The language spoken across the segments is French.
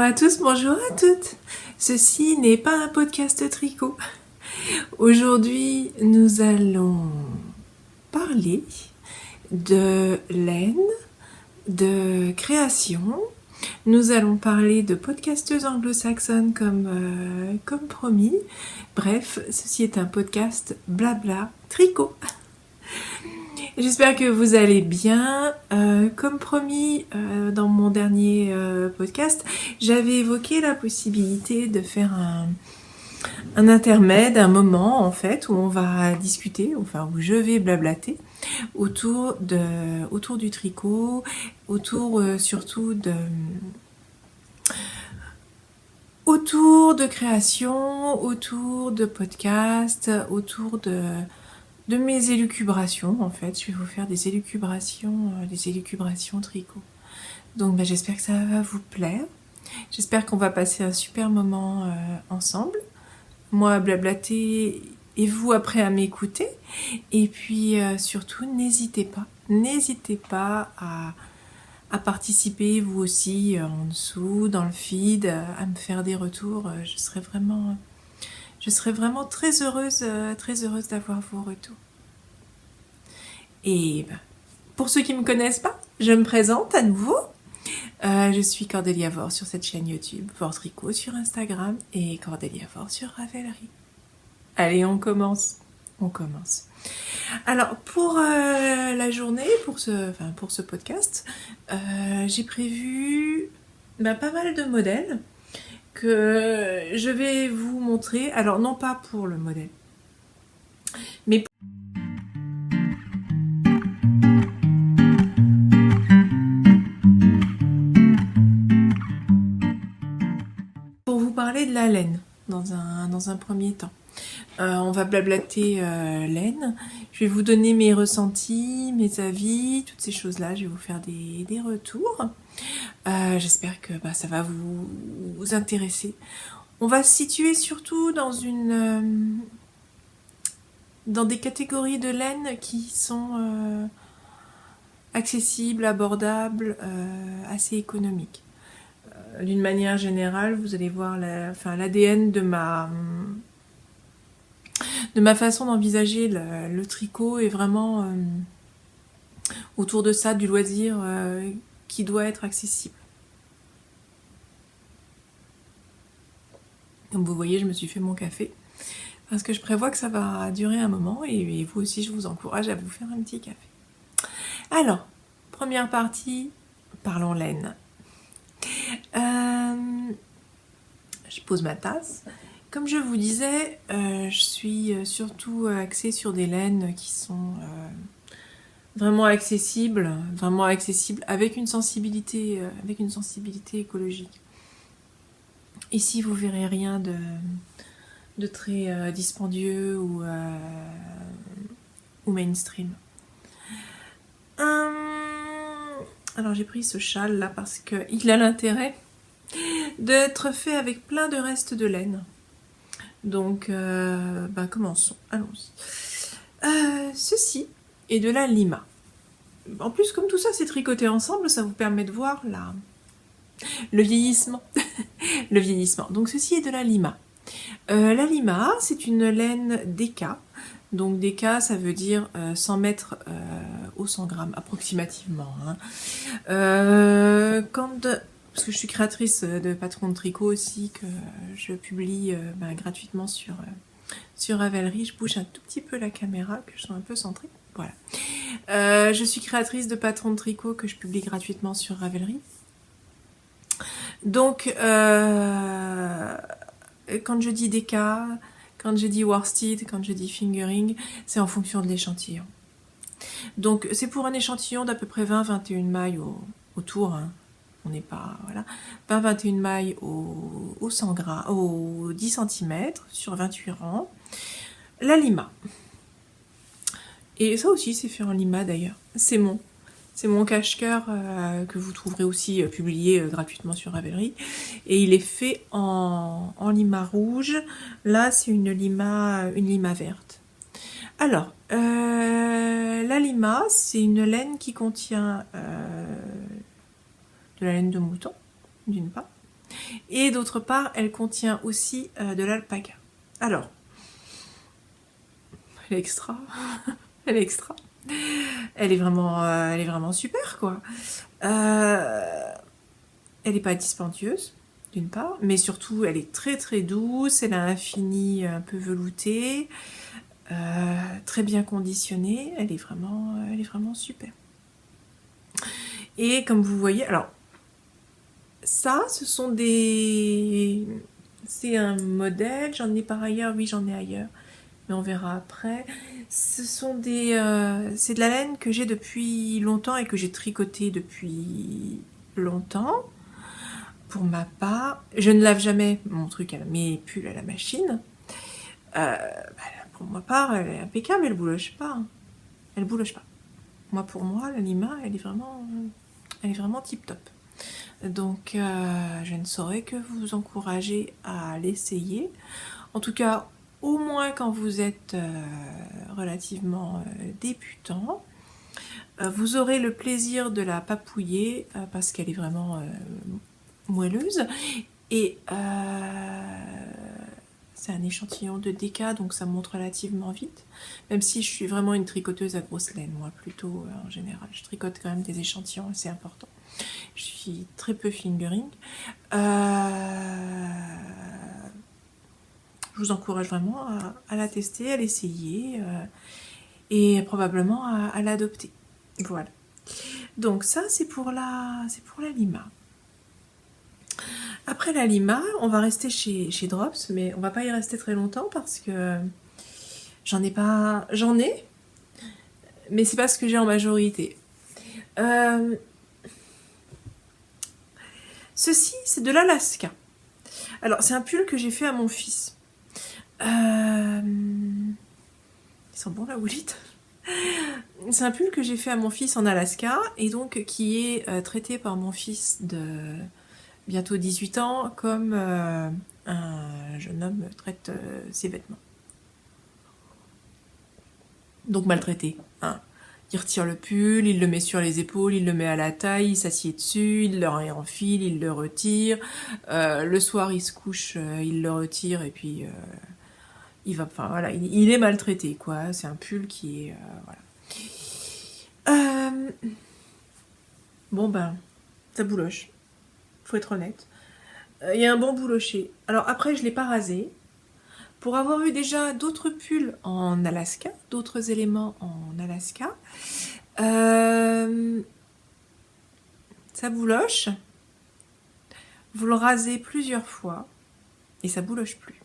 à tous, bonjour à toutes. Ceci n'est pas un podcast tricot. Aujourd'hui, nous allons parler de laine, de création. Nous allons parler de podcasteuses anglo-saxonnes comme promis. Bref, ceci est un podcast blabla tricot. J'espère que vous allez bien. Comme promis dans mon dernier podcast, j'avais évoqué la possibilité de faire un intermède, un moment en fait où on va discuter, enfin où je vais blablater autour du tricot, autour surtout autour de création, autour de podcast, autour de mes élucubrations en fait. Je vais vous faire des élucubrations tricot. Donc j'espère que ça va vous plaire. J'espère qu'on va passer un super moment ensemble. Moi à blablater et vous après à m'écouter. Et puis surtout n'hésitez pas à participer vous aussi en dessous, dans le feed, à me faire des retours. Je serais vraiment très heureuse d'avoir vos retours. Et pour ceux qui ne me connaissent pas, je me présente à nouveau. Je suis Cordélia Vore sur cette chaîne YouTube, Vore Tricot sur Instagram et Cordélia Vore sur Ravelry. Allez, on commence. Alors, pour la journée, pour ce podcast, j'ai prévu pas mal de modèles que je vais vous montrer. Alors, non pas pour le modèle, mais pour vous parler de la laine dans un premier temps. On va blablater laine. Je vais vous donner mes ressentis, mes avis, toutes ces choses-là. Je vais vous faire des retours. J'espère que ça va vous intéresser. On va se situer surtout dans des catégories de laine qui sont accessibles, abordables, assez économiques. D'une manière générale, vous allez voir l'ADN de ma façon d'envisager le tricot est vraiment autour de ça, du loisir qui doit être accessible. Comme vous voyez, je me suis fait mon café parce que je prévois que ça va durer un moment et vous aussi, je vous encourage à vous faire un petit café. Alors, première partie, parlons laine. Je pose ma tasse. Comme je vous disais, je suis surtout axée sur des laines qui sont vraiment accessibles avec une sensibilité écologique. Ici, vous verrez rien de très dispendieux ou mainstream. Alors j'ai pris ce châle là parce qu'il a l'intérêt d'être fait avec plein de restes de laine. Donc, commençons. Allons-y. Ceci est de la lima. En plus, comme tout ça c'est tricoté ensemble, ça vous permet de voir le vieillissement. Le vieillissement. Donc, ceci est de la lima. La lima, c'est une laine DK. Donc, DK, ça veut dire 100 mètres au 100 grammes, approximativement. Parce que je suis créatrice de patrons de tricot aussi, que je publie gratuitement sur Ravelry. Je bouge un tout petit peu la caméra, que je sois un peu centrée. Voilà. Je suis créatrice de patrons de tricot que je publie gratuitement sur Ravelry. Donc, quand je dis DK, quand je dis worsted, quand je dis fingering, c'est en fonction de l'échantillon. Donc, c'est pour un échantillon d'à peu près 20-21 mailles autour. On n'est pas, voilà, 20-21 mailles au 100 grammes, au 10 cm sur 28 rangs. La lima. Et ça aussi, c'est fait en lima d'ailleurs. C'est mon cache-cœur que vous trouverez aussi publié gratuitement sur Ravelry. Et il est fait en lima rouge. Là, c'est une lima verte. Alors, la lima, c'est une laine qui contient de la laine de mouton, d'une part. Et d'autre part, elle contient aussi de l'alpaga. Alors, elle est extra. Elle est extra. Elle est vraiment super, quoi. Elle n'est pas dispendieuse, d'une part, mais surtout, elle est très très douce. Elle a un fini un peu velouté, très bien conditionné. Elle est vraiment super. Et comme vous voyez, alors, ça, ce sont des... C'est un modèle, j'en ai par ailleurs, oui j'en ai ailleurs, mais on verra après. Ce sont des... c'est de la laine que j'ai depuis longtemps et que j'ai tricoté depuis longtemps. Pour ma part, je ne lave jamais mon truc, mes pulls à la machine. Pour ma part, elle est impeccable, elle bouloche pas. Elle bouloche pas. Pour moi, l'Anima, elle est vraiment tip top. Donc, je ne saurais que vous encourager à l'essayer. En tout cas, au moins quand vous êtes relativement débutant. Vous aurez le plaisir de la papouiller parce qu'elle est vraiment moelleuse. Et c'est un échantillon de DK, donc ça monte relativement vite. Même si je suis vraiment une tricoteuse à grosse laine, moi, plutôt en général. Je tricote quand même des échantillons assez importants. Je suis très peu fingering. Je vous encourage vraiment à la tester, à l'essayer et probablement à l'adopter. Voilà. Donc ça, c'est pour la Lima. Après la Lima, on va rester chez Drops, mais on va pas y rester très longtemps parce que j'en ai, mais c'est pas ce que j'ai en majorité. Ceci, c'est de l'Alaska. Alors, c'est un pull que j'ai fait à mon fils. Ils sont bons, la Woolite. C'est un pull que j'ai fait à mon fils en Alaska et donc qui est traité par mon fils de bientôt 18 ans comme un jeune homme traite ses vêtements. Donc maltraité. Hein. Il retire le pull, il le met sur les épaules, il le met à la taille, il s'assied dessus, il le réenfile, il le retire. Le soir, il se couche, il le retire et puis il va. Enfin voilà, il est maltraité quoi. C'est un pull qui est voilà. Bon ben, ça bouloche. Faut être honnête. Il y a un bon boulocher. Alors après, je l'ai pas rasé. Pour avoir vu déjà d'autres pulls en Alaska, d'autres éléments en Alaska, ça bouloche. Vous le rasez plusieurs fois et ça bouloche plus.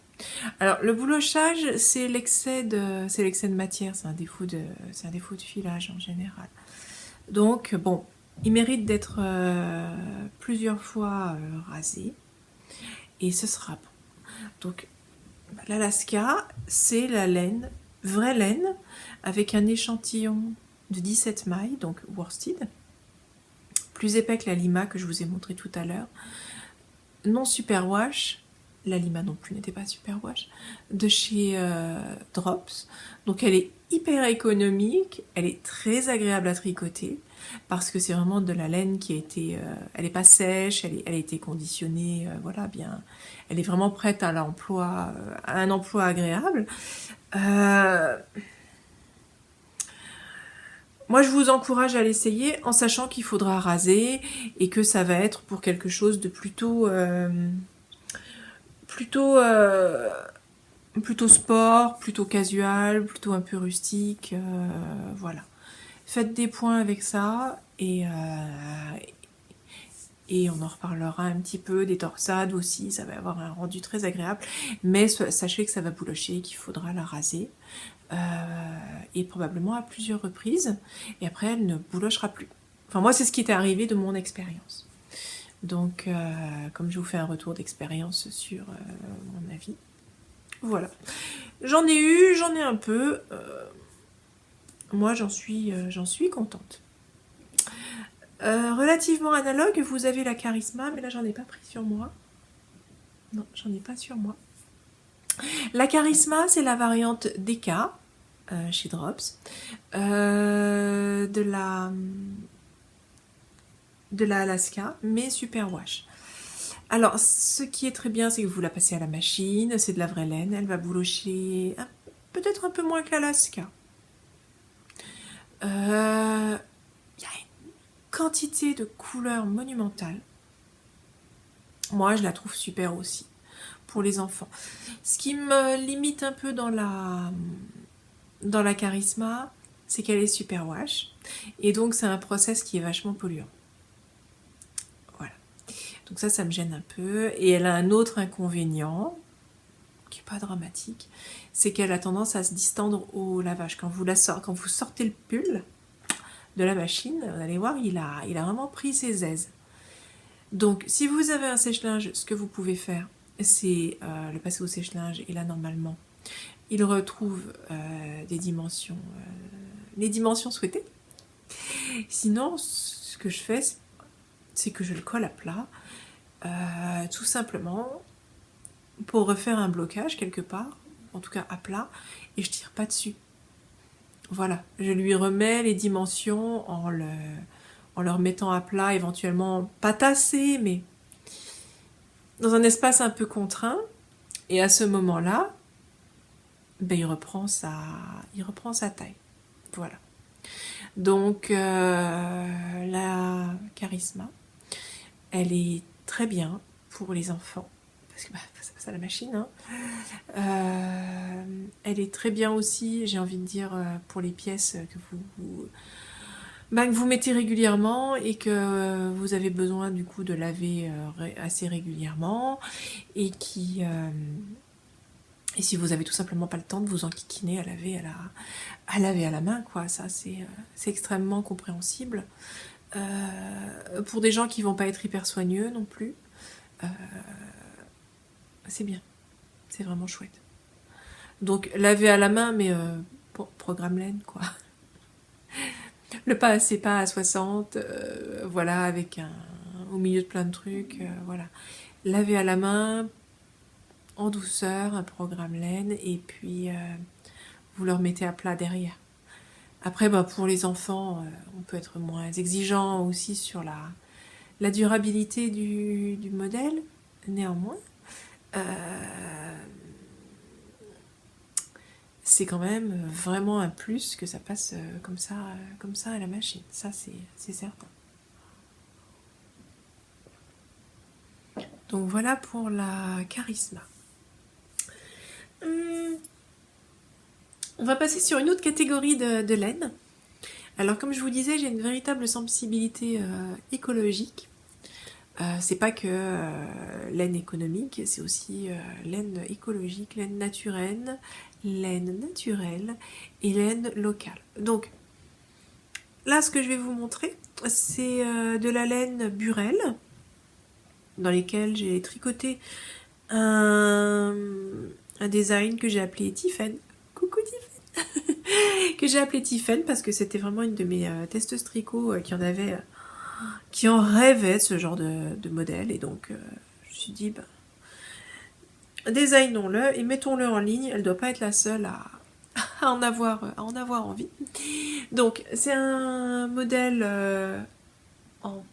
Alors le boulochage, c'est l'excès de matière, c'est un défaut de filage en général. Donc bon, il mérite d'être plusieurs fois rasé et ce sera bon. Donc l'Alaska, c'est la laine, vraie laine, avec un échantillon de 17 mailles, donc worsted, plus épais que la Lima que je vous ai montré tout à l'heure, non superwash, la Lima non plus n'était pas superwash, de chez Drops. Donc elle est hyper économique, elle est très agréable à tricoter, parce que c'est vraiment de la laine qui a été... elle n'est pas sèche, elle a été conditionnée, voilà, bien... Elle est vraiment prête à l'emploi, à un emploi agréable. Moi, je vous encourage à l'essayer en sachant qu'il faudra raser et que ça va être pour quelque chose de plutôt sport, plutôt casual, plutôt un peu rustique, voilà. Faites des points avec ça et on en reparlera un petit peu, des torsades aussi, ça va avoir un rendu très agréable, mais sachez que ça va boulocher, qu'il faudra la raser, et probablement à plusieurs reprises, et après elle ne boulochera plus. Enfin moi c'est ce qui est arrivé de mon expérience. Donc comme je vous fais un retour d'expérience sur mon avis, voilà. J'en ai un peu, moi j'en suis contente. Relativement analogue, vous avez la Charisma, mais là j'en ai pas pris sur moi. Non, j'en ai pas sur moi. La Charisma, c'est la variante DK chez Drops, de la Alaska, mais super wash. Alors, ce qui est très bien, c'est que vous la passez à la machine, c'est de la vraie laine, elle va boulocher peut-être un peu moins que l'Alaska. Il y a une quantité de couleurs monumentales. Moi, je la trouve super aussi, pour les enfants. Ce qui me limite un peu dans la Charisma, c'est qu'elle est super wash. Et donc, c'est un process qui est vachement polluant. Voilà. Donc ça me gêne un peu. Et elle a un autre inconvénient, qui n'est pas dramatique, c'est qu'elle a tendance à se distendre au lavage. Quand vous sortez le pull de la machine, vous allez voir, il a vraiment pris ses aises. Donc, si vous avez un sèche-linge, ce que vous pouvez faire, c'est le passer au sèche-linge. Et là, normalement, il retrouve les dimensions souhaitées. Sinon, ce que je fais, c'est que je le colle à plat, tout simplement pour refaire un blocage quelque part, en tout cas à plat, et je tire pas dessus. Voilà, je lui remets les dimensions en le remettant à plat, éventuellement pas tassé, mais dans un espace un peu contraint. Et à ce moment-là, il reprend sa taille. Voilà. Donc la Charisma, elle est très bien pour les enfants, parce que ça passe à la machine. Hein. Elle est très bien aussi, j'ai envie de dire, pour les pièces que vous mettez régulièrement et que vous avez besoin du coup de laver assez régulièrement et et si vous avez tout simplement pas le temps de vous enquiquiner à laver à la main, quoi, ça c'est extrêmement compréhensible. Pour des gens qui vont pas être hyper soigneux non plus, c'est bien, c'est vraiment chouette. Donc laver à la main, mais programme laine, quoi. Le pas assez pas à 60, voilà, avec au milieu de plein de trucs, voilà. Laver à la main, en douceur, un programme laine, et puis vous le remettez à plat derrière. Après, pour les enfants, on peut être moins exigeant aussi sur la durabilité du modèle, néanmoins. C'est quand même vraiment un plus que ça passe comme ça à la machine. Ça, c'est certain. Donc voilà pour la Charisma. On va passer sur une autre catégorie de laine. Alors comme je vous disais, j'ai une véritable sensibilité écologique. C'est pas que laine économique, c'est aussi laine écologique, laine naturelle et laine locale. Donc là, ce que je vais vous montrer, c'est de la laine Burel, dans lesquelles j'ai tricoté un design que j'ai appelé Tiffen. Coucou Tiffen. Que j'ai appelé Tiffen parce que c'était vraiment une de mes testeuses tricot qui en rêvait de ce genre de modèle. Et donc, je me suis dit, designons-le et mettons-le en ligne. Elle ne doit pas être la seule à en avoir envie. Donc, c'est un modèle en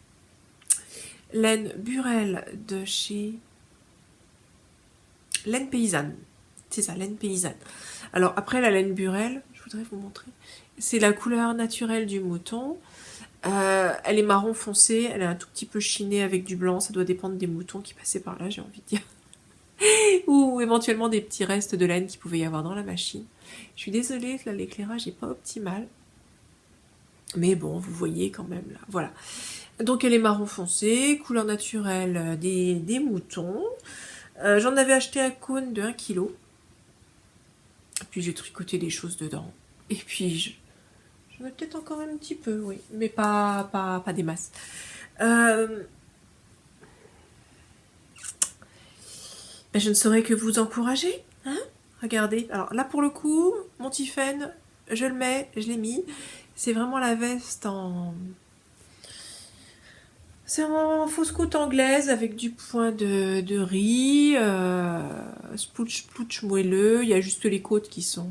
laine Burel de chez Laine Paysanne. C'est ça, laine paysanne. Alors, après la laine Burel, je voudrais vous montrer. C'est la couleur naturelle du mouton. Elle est marron foncé, elle est un tout petit peu chinée avec du blanc, ça doit dépendre des moutons qui passaient par là, j'ai envie de dire. Ou éventuellement des petits restes de laine qu'il pouvait y avoir dans la machine. Je suis désolée, là l'éclairage n'est pas optimal. Mais bon, vous voyez quand même là, voilà. Donc elle est marron foncé, couleur naturelle des moutons. J'en avais acheté un cône de 1 kg. Puis j'ai tricoté des choses dedans. Et puis j'en ai peut-être encore un petit peu, oui, mais pas des masses. Je ne saurais que vous encourager, hein. Regardez, alors là pour le coup, mon Tiffen, je le mets, je l'ai mis. C'est vraiment la veste c'est en fausse côte anglaise avec du point de riz, splouch moelleux. Il y a juste les côtes qui sont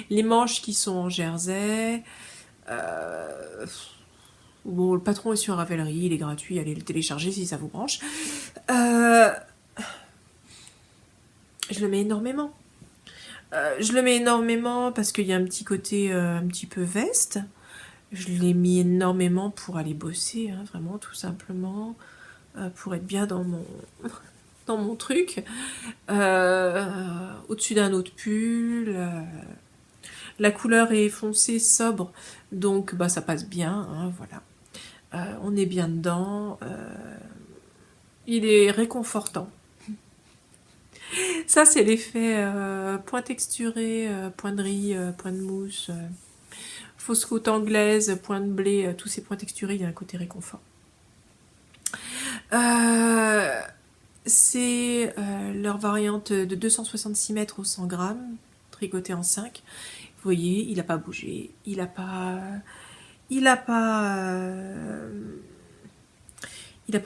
les manches qui sont en jersey. Bon, le patron est sur Ravelry, il est gratuit, allez le télécharger si ça vous branche. Je le mets énormément. Je le mets énormément parce qu'il y a un petit côté un petit peu veste. Je l'ai mis énormément pour aller bosser, hein, vraiment tout simplement, pour être bien dans mon truc. Au-dessus d'un autre pull. La couleur est foncée, sobre, donc bah, ça passe bien, hein, voilà. On est bien dedans. Il est réconfortant. Ça, c'est l'effet point texturé, point de riz, point de mousse, fausse côte anglaise, point de blé, tous ces points texturés, il y a un côté réconfort. C'est leur variante de 266 mètres au 100 grammes, tricoté en 5. Vous voyez, il n'a pas bougé, il n'a pas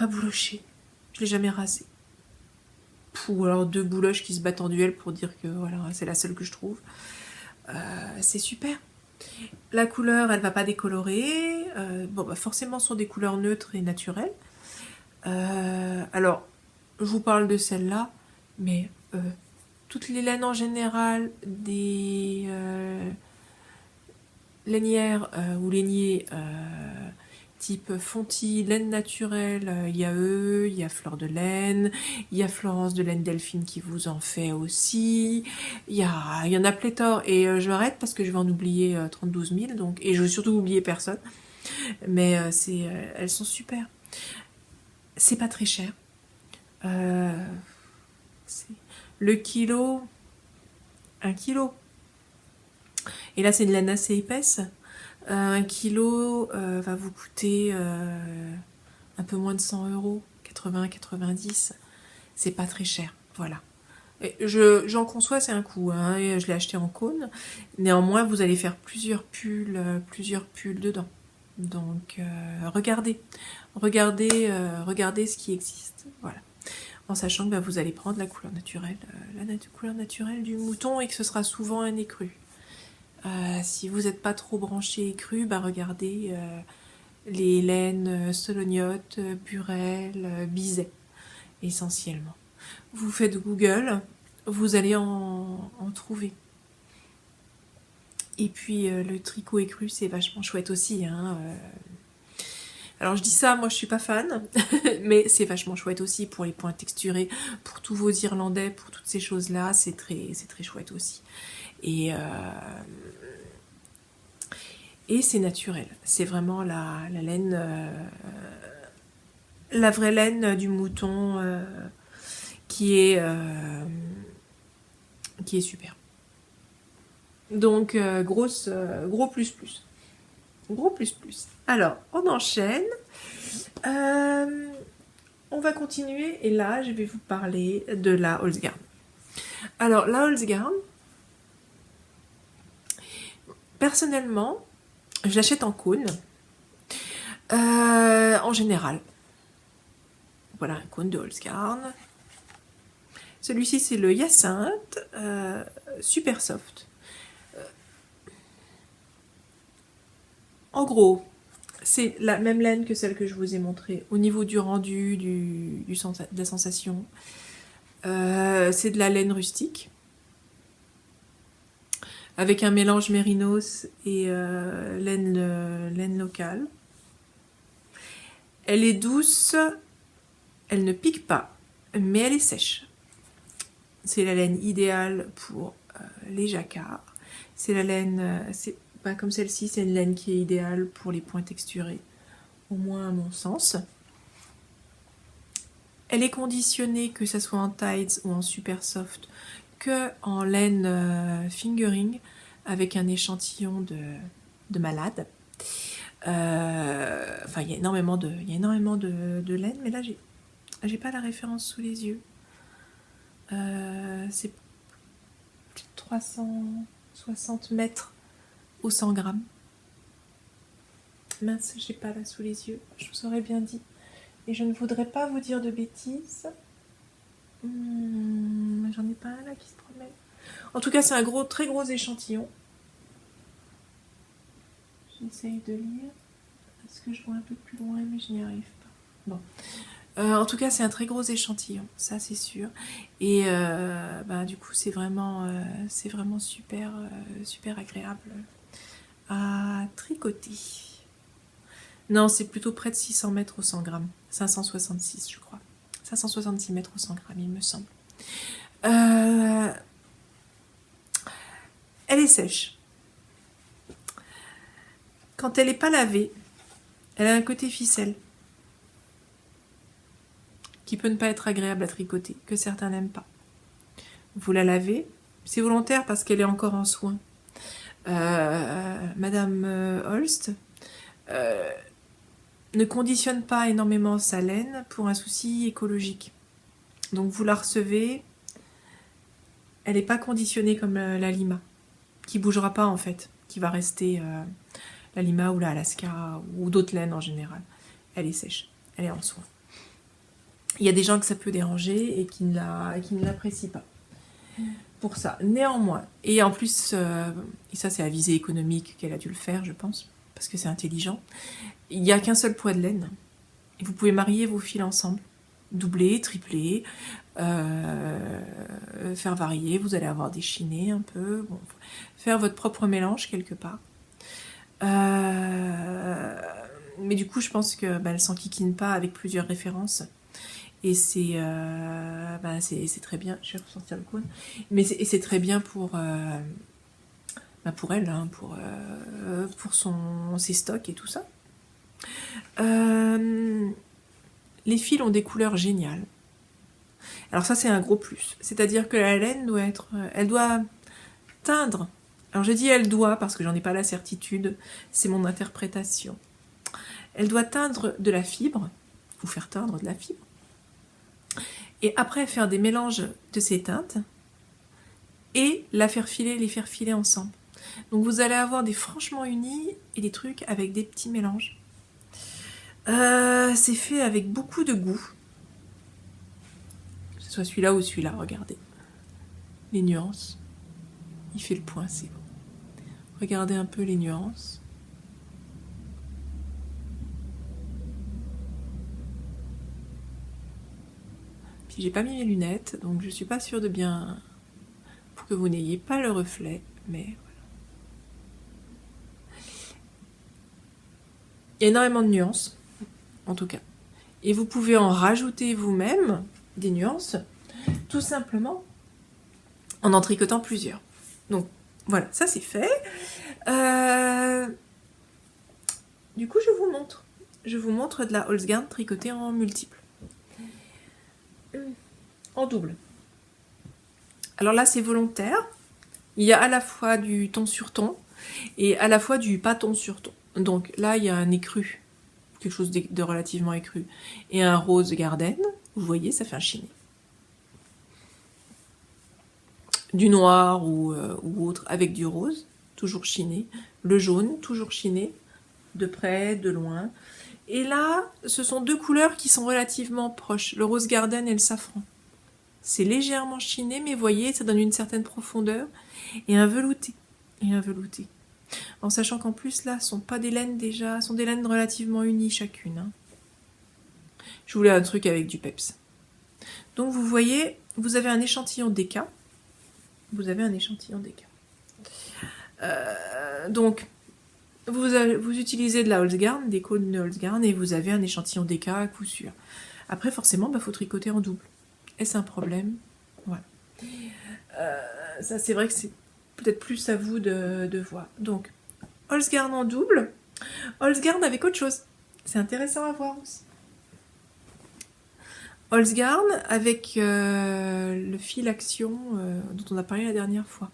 bouloché. Je l'ai jamais rasé. Ou alors 2 bouloches qui se battent en duel pour dire que voilà, c'est la seule que je trouve. C'est super. La couleur, elle va pas décolorer. Bon, bah forcément, ce sont des couleurs neutres et naturelles. Alors, je vous parle de celle-là, mais toutes les laines en général, des lainières ou lainiers type Fonty, laine naturelle, il y a eux, il y a Fleur de Laine, il y a Florence de Laine Delphine qui vous en fait aussi, il y en a pléthore, et je m'arrête parce que je vais en oublier 32 000, donc, et je veux surtout oublier personne, mais elles sont super. C'est pas très cher. Le kilo, 1 kilo. Et là, c'est une laine assez épaisse. 1 kilo va vous coûter un peu moins de 100 €, 80-90. C'est pas très cher, voilà. J'en conçois, c'est un coût, hein, et je l'ai acheté en cône. Néanmoins, vous allez faire plusieurs pulls dedans. Donc, regardez ce qui existe, voilà. En sachant que bah, vous allez prendre la couleur naturelle, couleur naturelle du mouton, et que ce sera souvent un écru. Si vous n'êtes pas trop branché écru, bah regardez les laines Solognotte, Burel, Bizet, essentiellement. Vous faites Google, vous allez en trouver. Et puis le tricot écru, c'est vachement chouette aussi, hein. Alors je dis ça, moi je suis pas fan, mais c'est vachement chouette aussi pour les points texturés, pour tous vos irlandais, pour toutes ces choses-là, c'est très chouette aussi. Et c'est naturel, c'est vraiment la laine, la vraie laine du mouton qui est super. Donc gros plus. Gros plus. Alors, on enchaîne. On va continuer et là, je vais vous parler de la Holzgarn. Alors, la Holzgarn, personnellement, je l'achète en cône. En général. Voilà, un cône de Holzgarn. Celui-ci, c'est le Hyacinthe, super soft. En gros, c'est la même laine que celle que je vous ai montrée au niveau du rendu, de la sensation. C'est de la laine rustique avec un mélange mérinos et laine locale. Elle est douce, elle ne pique pas, mais elle est sèche. C'est la laine idéale pour les jacquards. C'est la laine, c'est pas comme celle-ci, c'est une laine qui est idéale pour les points texturés, au moins à mon sens. Elle est conditionnée, que ce soit en tights ou en super soft, que en laine fingering, avec un échantillon de malade. Enfin, il y a énormément de laine, mais là, j'ai pas la référence sous les yeux. C'est plus de 360 mètres au 100 grammes. Mince, j'ai pas là sous les yeux, je vous aurais bien dit. Et je ne voudrais pas vous dire de bêtises. J'en ai pas un là qui se promène. En tout cas, c'est un très gros échantillon. J'essaye de lire. Est-ce que je vois un peu plus loin, mais je n'y arrive pas. Bon. En tout cas, c'est un très gros échantillon, ça c'est sûr. Et du coup, c'est vraiment super, super agréable à tricoter. Non, c'est plutôt près de 600 mètres au 100 grammes. 566, je crois. 566 mètres au 100 grammes, il me semble. Elle est sèche. Quand elle n'est pas lavée, elle a un côté ficelle qui peut ne pas être agréable à tricoter, que certains n'aiment pas. Vous la lavez, c'est volontaire parce qu'elle est encore en soin. Madame Holst ne conditionne pas énormément sa laine pour un souci écologique. Donc vous la recevez, elle n'est pas conditionnée comme la Lima, qui bougera pas en fait, qui va rester la Lima ou la Alaska ou d'autres laines en général. Elle est sèche, elle est en soin. Il y a des gens que ça peut déranger et qui ne l'apprécient pas pour ça. Néanmoins, et en plus, et ça c'est à visée économique qu'elle a dû le faire, je pense, parce que c'est intelligent, il n'y a qu'un seul poids de laine. Et vous pouvez marier vos fils ensemble, doubler, tripler, faire varier, vous allez avoir des chinés un peu, bon, faire votre propre mélange quelque part. Mais du coup, je pense que elle s'enquiquine pas avec plusieurs références. Et c'est très bien. Je vais ressortir le cône. Mais c'est très bien pour elle, hein, pour ses stocks et tout ça. Les fils ont des couleurs géniales. Alors ça, c'est un gros plus. C'est-à-dire que la laine elle doit teindre. Alors je dis elle doit parce que j'en ai pas la certitude. C'est mon interprétation. Elle doit teindre de la fibre, ou faire teindre de la fibre. Et après faire des mélanges de ces teintes et les faire filer ensemble. Donc vous allez avoir des franchement unis et des trucs avec des petits mélanges. C'est fait avec beaucoup de goût. Que ce soit celui-là ou celui-là, regardez. Les nuances. Il fait le point, c'est bon. Regardez un peu les nuances. Puis j'ai pas mis mes lunettes, donc je suis pas sûre de bien... pour que vous n'ayez pas le reflet, mais voilà. Il y a énormément de nuances, en tout cas. Et vous pouvez en rajouter vous-même des nuances, tout simplement en tricotant plusieurs. Donc voilà, ça c'est fait. Du coup, je vous montre. Je vous montre de la Holzgarn tricotée en multiple. En double. Alors là, c'est volontaire. Il y a à la fois du ton sur ton et à la fois du pas ton sur ton. Donc là, il y a un écru, quelque chose de relativement écru, et un rose Garden. Vous voyez, ça fait un chiné. Du noir ou autre avec du rose, toujours chiné. Le jaune, toujours chiné, de près, de loin. Et là, ce sont deux couleurs qui sont relativement proches, le rose Garden et le safran. C'est légèrement chiné, mais vous voyez, ça donne une certaine profondeur et un velouté. En sachant qu'en plus, là, sont pas des laines déjà, sont des laines relativement unies chacune. Hein. Je voulais un truc avec du peps. Donc vous voyez, vous avez un échantillon DK. Donc, vous utilisez de la Holzgarn, des cônes de Holzgarn, et vous avez un échantillon DK à coup sûr. Après, forcément, faut tricoter en double. Est-ce un problème? Voilà. Ça, c'est vrai que c'est peut-être plus à vous de voir. Donc, Holzgarn en double, Holzgarn avec autre chose. C'est intéressant à voir aussi. Holzgarn avec le fil action dont on a parlé la dernière fois.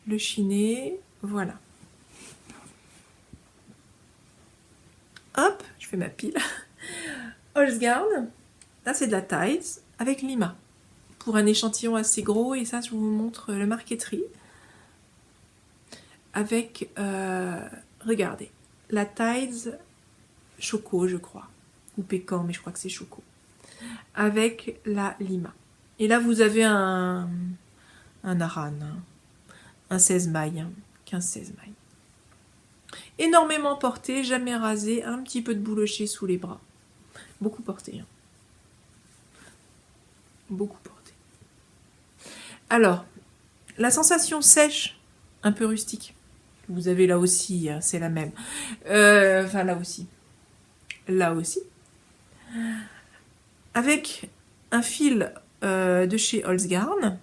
Le chiné, voilà. Hop, je fais ma pile. Holzgarn, là c'est de la Tides avec Lima. Pour un échantillon assez gros, et ça je vous montre le marqueterie. Avec, regardez, la Tides Choco, je crois. Ou Pécan, mais je crois que c'est Choco. Avec la Lima. Et là vous avez un Aran, un 16 mailles, 15-16 mailles. Énormément porté, jamais rasé, un petit peu de bouloché sous les bras. Beaucoup porté. Hein. Beaucoup porté. Alors, la sensation sèche, un peu rustique. Vous avez là aussi, hein, c'est la même. Enfin, là aussi. Là aussi. Avec un fil de chez Holzgarn.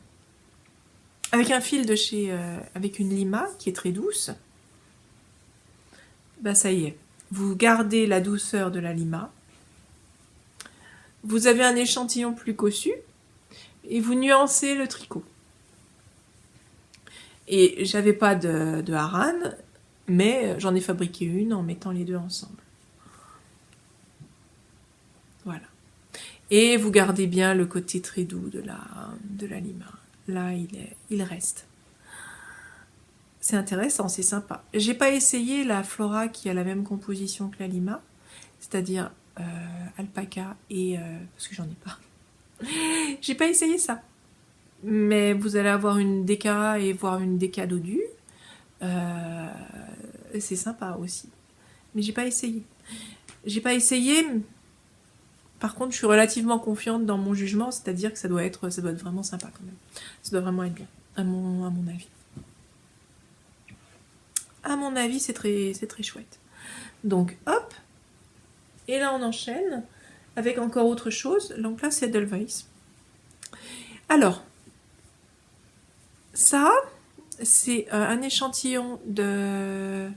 Avec un fil de chez... avec une lima qui est très douce. Bah ça y est. Vous gardez la douceur de la lima. Vous avez un échantillon plus cossu. Et vous nuancez le tricot. Et j'avais pas de haran, mais j'en ai fabriqué une en mettant les deux ensemble. Voilà. Et vous gardez bien le côté très doux de la lima. Là, il reste. C'est intéressant, c'est sympa. J'ai pas essayé la Flora qui a la même composition que la lima, c'est-à-dire alpaca et... parce que j'en ai pas. J'ai pas essayé ça. Mais vous allez avoir une déca et voir une déca dodue. C'est sympa aussi. Mais j'ai pas essayé. J'ai pas essayé. Par contre, je suis relativement confiante dans mon jugement, c'est-à-dire que ça doit être vraiment sympa quand même. Ça doit vraiment être bien, à mon avis. À mon avis, c'est très chouette. Donc, hop. Et là, on enchaîne avec encore autre chose. Donc là, c'est Edelweiss. Alors, ça, c'est un échantillon de...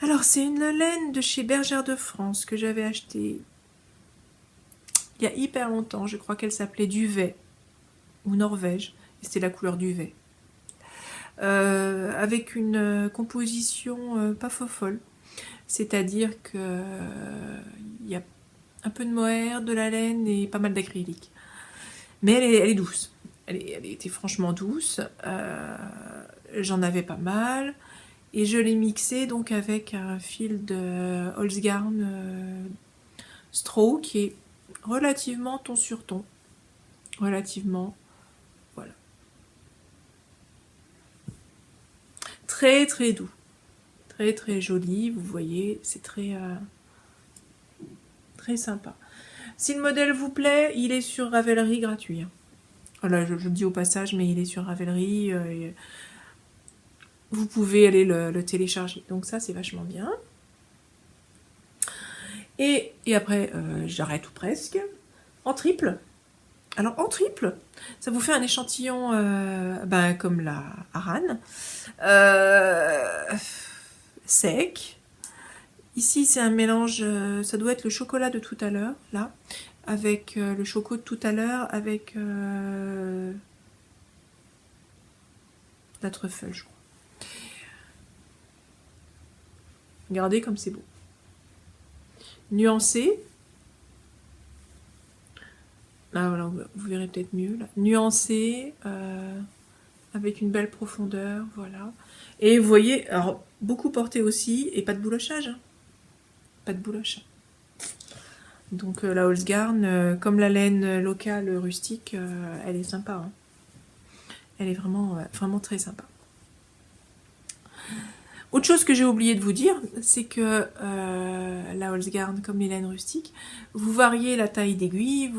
Alors, c'est une laine de chez Bergère de France que j'avais acheté il y a hyper longtemps. Je crois qu'elle s'appelait Duvet ou Norvège. Et c'était la couleur Duvet. Avec une composition pas folle. C'est-à-dire que il y a un peu de mohair, de la laine et pas mal d'acrylique. Mais elle est douce. Elle était franchement douce. J'en avais pas mal. Et je l'ai mixé donc avec un fil de Holzgarn Straw qui est relativement ton sur ton. Relativement. Voilà. Très très doux. Très très joli. Vous voyez, c'est très sympa. Si le modèle vous plaît, il est sur Ravelry gratuit. Voilà, je le dis au passage, mais il est sur Ravelry. Vous pouvez aller le télécharger. Donc ça, c'est vachement bien. Et après, j'arrête ou presque. En triple. Alors en triple, ça vous fait un échantillon comme la Aran. Sec. Ici, c'est un mélange, ça doit être le chocolat de tout à l'heure, là, avec le choco de tout à l'heure, avec la truffle, je crois. Regardez comme c'est beau. Nuancé. Là, voilà, vous verrez peut-être mieux. Là. Nuancé, avec une belle profondeur, voilà. Et vous voyez, alors, beaucoup porté aussi, et pas de boulochage. Hein. Pas de bouloche. Donc la Holzgarn, comme la laine locale rustique, elle est sympa. Hein. Elle est vraiment très sympa. Autre chose que j'ai oublié de vous dire, c'est que la Holzgarn, comme les laines rustiques, vous variez la taille d'aiguille.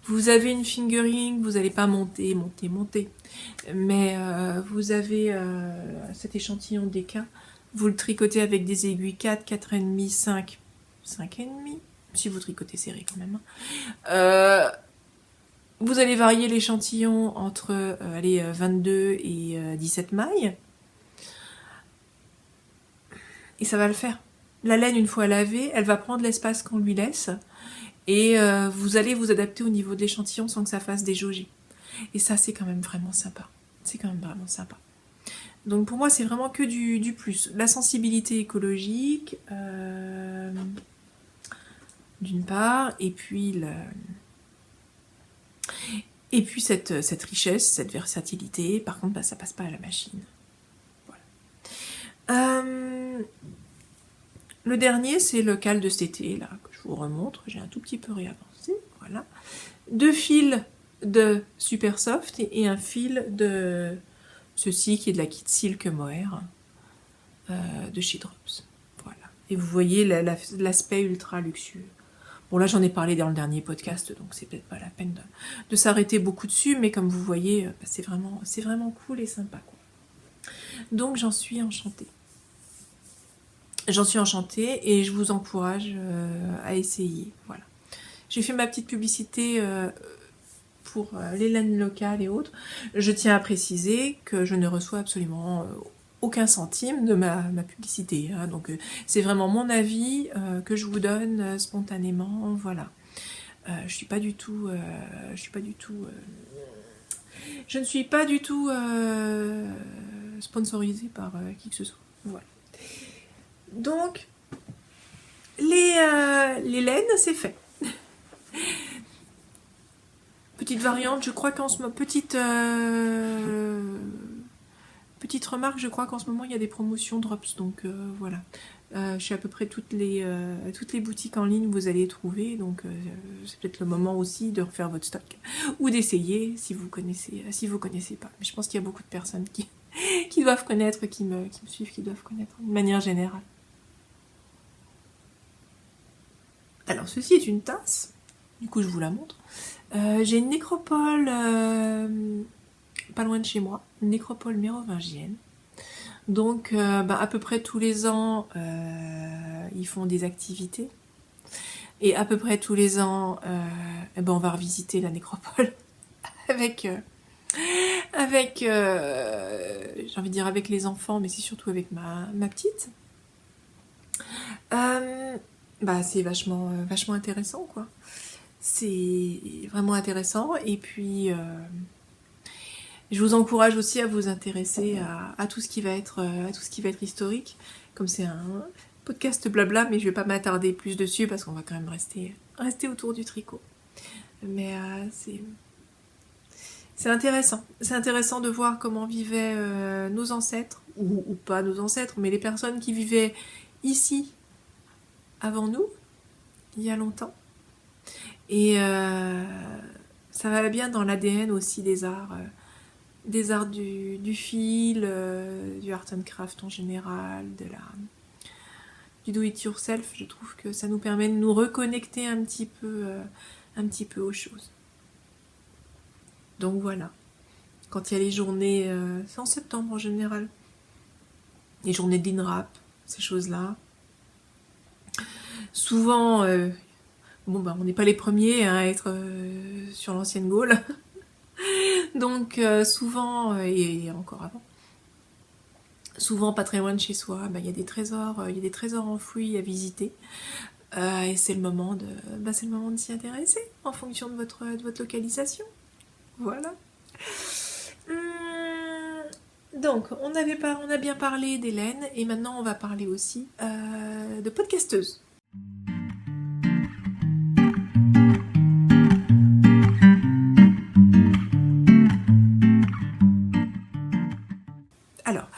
Vous avez une fingering, vous n'allez pas monter. Mais vous avez cet échantillon DK, vous le tricotez avec des aiguilles 4, 4,5, 5, 5,5, si vous tricotez serré quand même. Vous allez varier l'échantillon entre 22 et 17 mailles. Et ça va le faire. La laine, une fois lavée, elle va prendre l'espace qu'on lui laisse. Et vous allez vous adapter au niveau de l'échantillon sans que ça fasse déjauger. Et ça, c'est quand même vraiment sympa. C'est quand même vraiment sympa. Donc pour moi, c'est vraiment que du plus. La sensibilité écologique, d'une part, et puis cette richesse, cette versatilité. Par contre, ça passe pas à la machine. Voilà. Le dernier, c'est le cal de cet été, là, que je vous remontre. J'ai un tout petit peu réavancé. Voilà. 2 fils de Super Soft et un fil de ceci qui est de la Kit Silk Mohair. de chez Drops. Voilà. Et vous voyez l'aspect ultra luxueux. Bon, là, j'en ai parlé dans le dernier podcast, donc c'est peut-être pas la peine de s'arrêter beaucoup dessus, mais comme vous voyez, c'est vraiment cool et sympa, quoi. Donc, j'en suis enchantée. J'en suis enchantée et je vous encourage à essayer. Voilà. J'ai fait ma petite publicité pour les laines locales et autres. Je tiens à préciser que je ne reçois absolument aucun centime de ma publicité. Hein. Donc c'est vraiment mon avis que je vous donne spontanément. Voilà. Je ne suis pas du tout sponsorisée par qui que ce soit. Voilà. Donc les laines, c'est fait. Petite variante, je crois qu'en ce moment, petite remarque, je crois qu'en ce moment il y a des promotions Drops, donc voilà. Chez à peu près toutes les boutiques en ligne vous allez trouver, donc c'est peut-être le moment aussi de refaire votre stock ou d'essayer si vous connaissez pas. Mais je pense qu'il y a beaucoup de personnes qui doivent connaître, qui me suivent, qui doivent connaître de manière générale. Alors ceci est une tasse, du coup je vous la montre. J'ai une nécropole pas loin de chez moi, une nécropole mérovingienne. Donc à peu près tous les ans ils font des activités et à peu près tous les ans on va revisiter la nécropole avec j'ai envie de dire avec les enfants, mais c'est surtout avec ma petite. C'est vachement intéressant, quoi. C'est vraiment intéressant. Et puis je vous encourage aussi à vous intéresser à tout ce qui va être historique. Comme c'est un podcast blabla, mais je vais pas m'attarder plus dessus parce qu'on va quand même rester autour du tricot. Mais c'est intéressant. C'est intéressant de voir comment vivaient nos ancêtres, ou pas nos ancêtres, mais les personnes qui vivaient ici avant nous, il y a longtemps. Et ça va bien dans l'ADN aussi des arts du fil, du art and craft en général, du do it yourself. Je trouve que ça nous permet de nous reconnecter un petit peu aux choses. Donc voilà, quand il y a les journées, c'est en septembre en général, les journées d'INRAP, ces choses-là. Souvent, on n'est pas les premiers à être sur l'ancienne Gaule. Donc souvent, et encore avant, souvent pas très loin de chez soi, il y a des trésors enfouis à visiter. Et c'est le moment de s'y intéresser en fonction de votre localisation. Voilà. Donc, on a bien parlé d'Hélène, et maintenant on va parler aussi de podcasteuse. Alors,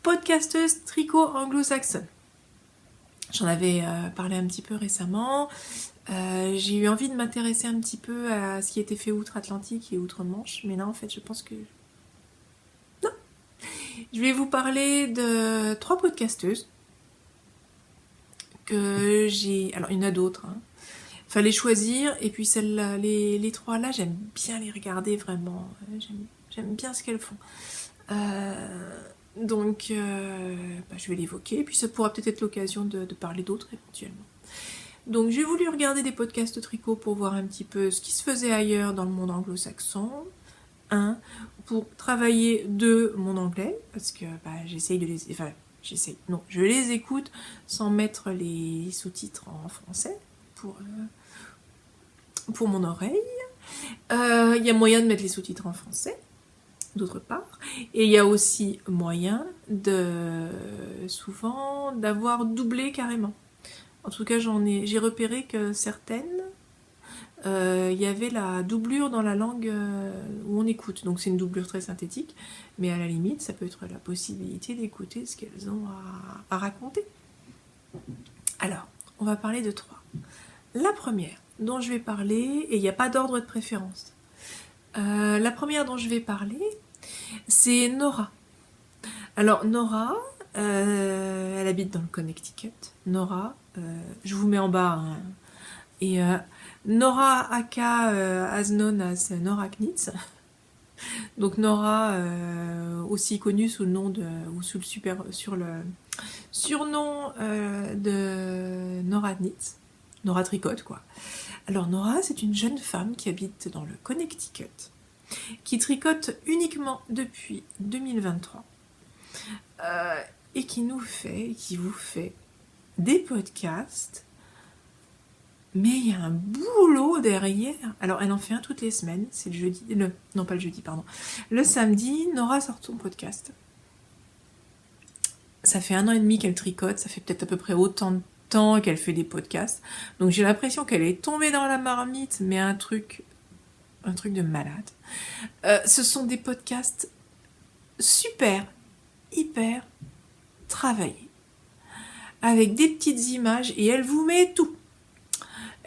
podcasteuse tricot anglo-saxonne. J'en avais parlé un petit peu récemment. J'ai eu envie de m'intéresser un petit peu à ce qui était fait outre-Atlantique et outre-Manche, mais là en fait je pense que... Non. Je vais vous parler de 3 podcasteuses que j'ai... Alors il y en a d'autres, hein. Fallait choisir, et puis celles-là, les 3 là, j'aime bien les regarder vraiment. J'aime bien ce qu'elles font. Donc je vais l'évoquer, et puis ça pourra peut-être être l'occasion de parler d'autres éventuellement. Donc j'ai voulu regarder des podcasts tricot pour voir un petit peu ce qui se faisait ailleurs dans le monde anglo-saxon. 1, pour travailler 2, mon anglais, parce que j'essaye de les... Enfin, je les écoute sans mettre les sous-titres en français pour mon oreille. Il y a moyen de mettre les sous-titres en français, d'autre part, et il y a aussi moyen souvent d'avoir doublé carrément. En tout cas, j'ai repéré que certaines, il y avait la doublure dans la langue où on écoute. Donc c'est une doublure très synthétique, mais à la limite, ça peut être la possibilité d'écouter ce qu'elles ont à raconter. Alors, on va parler de 3. La première dont je vais parler, et il n'y a pas d'ordre de préférence. La première dont je vais parler, c'est Nora. Alors Nora, Elle habite dans le Connecticut. Nora, je vous mets en bas. Hein. Et Nora aka as known as Nora Knitz. Donc Nora, aussi connue sous le nom de, ou sous le surnom de Nora Knitz. Nora Tricotte, quoi. Alors Nora, c'est une jeune femme qui habite dans le Connecticut, qui tricote uniquement depuis 2023 et qui vous fait des podcasts. Mais il y a un boulot derrière. Alors, elle en fait un toutes les semaines. C'est le jeudi. Non, pas le jeudi, pardon. Le samedi, Nora sort son podcast. Ça fait 1 an et demi qu'elle tricote. Ça fait peut-être à peu près autant de temps qu'elle fait des podcasts. Donc, j'ai l'impression qu'elle est tombée dans la marmite, mais un truc de malade. Ce sont des podcasts super, hyper travaillés. Avec des petites images. Et elle vous met tout.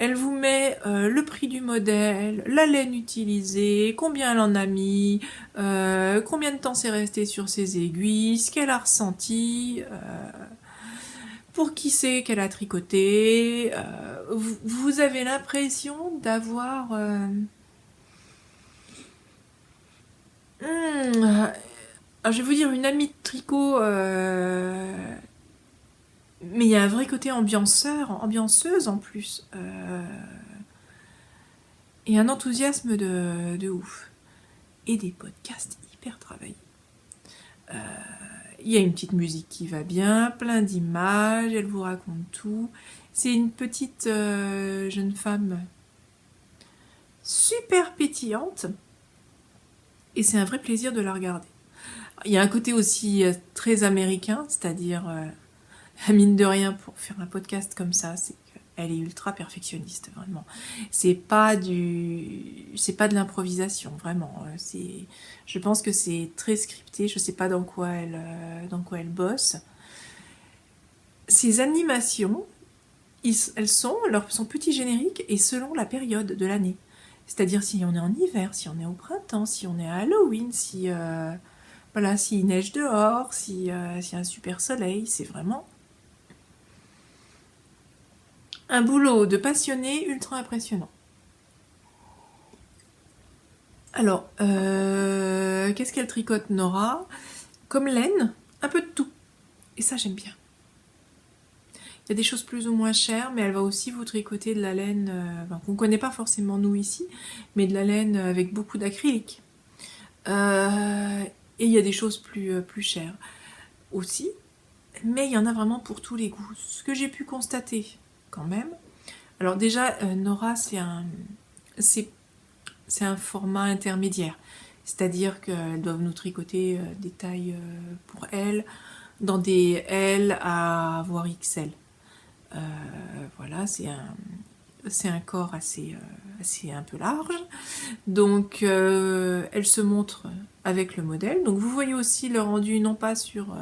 Elle vous met le prix du modèle, la laine utilisée, combien elle en a mis, combien de temps c'est resté sur ses aiguilles, ce qu'elle a ressenti, pour qui c'est qu'elle a tricoté. Vous avez l'impression d'avoir... je vais vous dire une amie de tricot... mais il y a un vrai côté ambianceuse en plus. Et un enthousiasme de ouf. Et des podcasts hyper travaillés. Il y a une petite musique qui va bien, plein d'images, elle vous raconte tout. C'est une petite jeune femme super pétillante. Et c'est un vrai plaisir de la regarder. Il y a un côté aussi très américain, c'est-à-dire... mine de rien, pour faire un podcast comme ça, c'est qu'elle est ultra perfectionniste, vraiment. C'est pas de l'improvisation, vraiment. Je pense que c'est très scripté. Je sais pas dans quoi elle bosse. Ces animations, elles sont son petit générique et selon la période de l'année. C'est-à-dire si on est en hiver, si on est au printemps, si on est à Halloween, s'il neige dehors, s'il y a un super soleil, c'est vraiment un boulot de passionné ultra impressionnant. Alors, qu'est-ce qu'elle tricote, Nora? Comme laine, un peu de tout. Et ça, j'aime bien. Il y a des choses plus ou moins chères, mais elle va aussi vous tricoter de la laine qu'on ne connaît pas forcément nous ici, mais de la laine avec beaucoup d'acrylique. Et il y a des choses plus chères aussi, mais il y en a vraiment pour tous les goûts. Ce que j'ai pu constater quand même. Alors déjà, Nora, c'est un format intermédiaire. C'est-à-dire qu'elles doivent nous tricoter des tailles pour elles, dans des L à voire XL. Voilà, c'est un corps assez un peu large. Donc, elle se montre avec le modèle. Donc, vous voyez aussi le rendu, non pas sur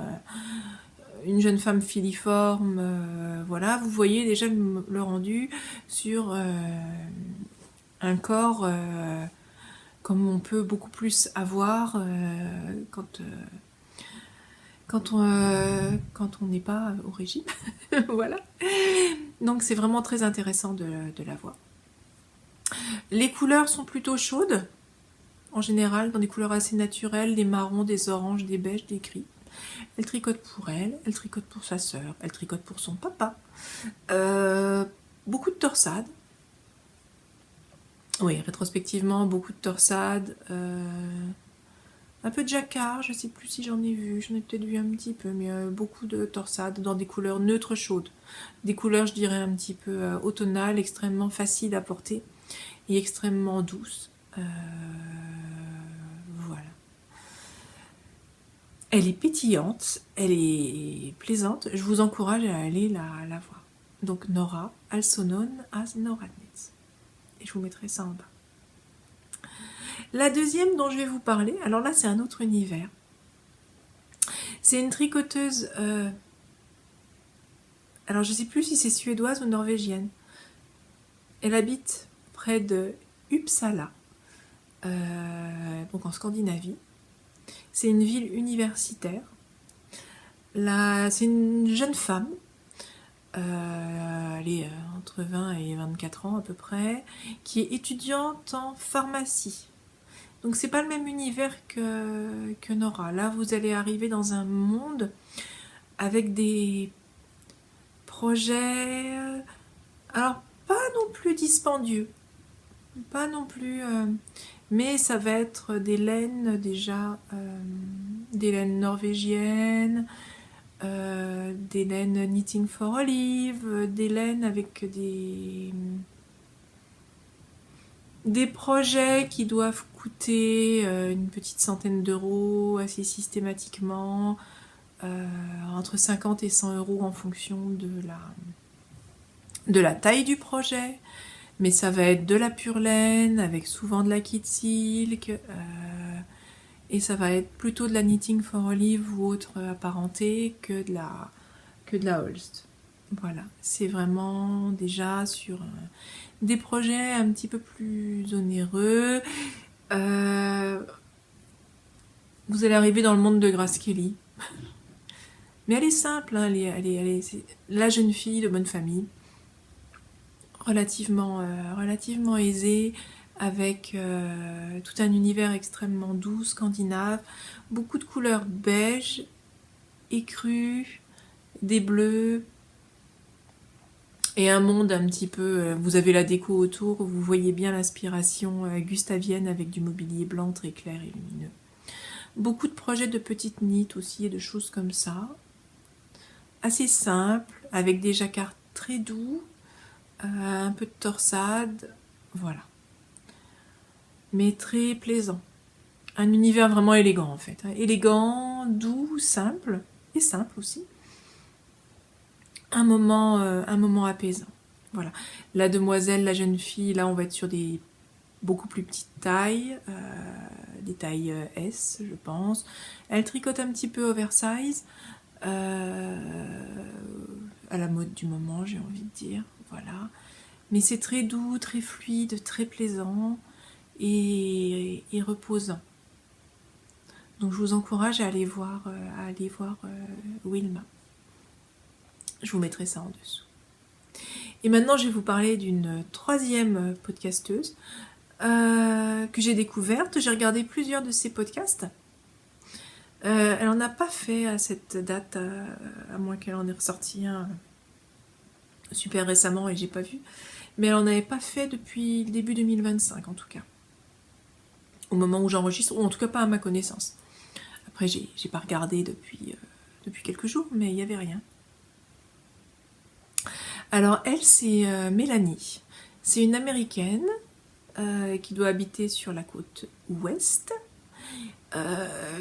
une jeune femme filiforme, voilà. Vous voyez déjà le rendu sur un corps comme on peut beaucoup plus avoir quand on n'est pas au régime. Voilà. Donc c'est vraiment très intéressant de la voir. Les couleurs sont plutôt chaudes, en général, dans des couleurs assez naturelles, des marrons, des oranges, des beiges, des gris. Elle tricote pour elle tricote pour sa sœur, elle tricote pour son papa. Beaucoup de torsades. Oui, rétrospectivement, beaucoup de torsades. Un peu de jacquard, je ne sais plus si j'en ai vu, j'en ai peut-être vu un petit peu, mais beaucoup de torsades dans des couleurs neutres chaudes. Des couleurs, je dirais, un petit peu automnales, extrêmement faciles à porter et extrêmement douces. Voilà. Elle est pétillante, elle est plaisante, je vous encourage à aller la voir. Donc Nora, also known as Nora Knitz. Et je vous mettrai ça en bas. La deuxième dont je vais vous parler, alors là c'est un autre univers. C'est une tricoteuse, alors je ne sais plus si c'est suédoise ou norvégienne. Elle habite près de Uppsala, donc en Scandinavie. C'est une ville universitaire. C'est une jeune femme, elle est entre 20 et 24 ans à peu près, qui est étudiante en pharmacie. Donc c'est pas le même univers que Nora. Là, vous allez arriver dans un monde avec des projets, alors pas non plus dispendieux, pas non plus, mais ça va être des laines déjà, des laines norvégiennes, des laines Knitting for Olive, des laines avec des projets qui doivent coûter une petite centaine d'euros assez systématiquement, entre 50 et 100 euros en fonction de la taille du projet. Mais ça va être de la pure laine avec souvent de la kit silk, et ça va être plutôt de la Knitting for Olive ou autre apparenté que de la Holst. Voilà, c'est vraiment déjà sur des projets un petit peu plus onéreux. Vous allez arriver dans le monde de Grace Kelly. Mais elle est simple, hein, c'est la jeune fille de bonne famille, relativement aisée, avec tout un univers extrêmement doux, scandinave, beaucoup de couleurs beige, écrues, des bleus, et un monde un petit peu... vous avez la déco autour, vous voyez bien l'inspiration gustavienne avec du mobilier blanc très clair et lumineux. Beaucoup de projets de petites nittes aussi et de choses comme ça. Assez simple, avec des jacquards très doux, un peu de torsade, voilà. Mais très plaisant. Un univers vraiment élégant en fait. Élégant, doux, simple, et simple aussi. Un moment apaisant. Voilà. La demoiselle, la jeune fille, là on va être sur des beaucoup plus petites tailles, des tailles S je pense. Elle tricote un petit peu oversize, à la mode du moment j'ai envie de dire, voilà. Mais c'est très doux, très fluide, très plaisant et reposant. Donc je vous encourage à aller voir Wilma. Je vous mettrai ça en dessous. Et maintenant, je vais vous parler d'une troisième podcasteuse que j'ai découverte. J'ai regardé plusieurs de ses podcasts. Elle n'en a pas fait à cette date, à moins qu'elle en ait ressorti un super récemment et j'ai pas vu. Mais elle n'en avait pas fait depuis le début 2025 en tout cas. Au moment où j'enregistre, ou en tout cas pas à ma connaissance. Après, j'ai pas regardé depuis quelques jours, mais il n'y avait rien. Alors elle, c'est Mélanie. C'est une américaine qui doit habiter sur la côte ouest,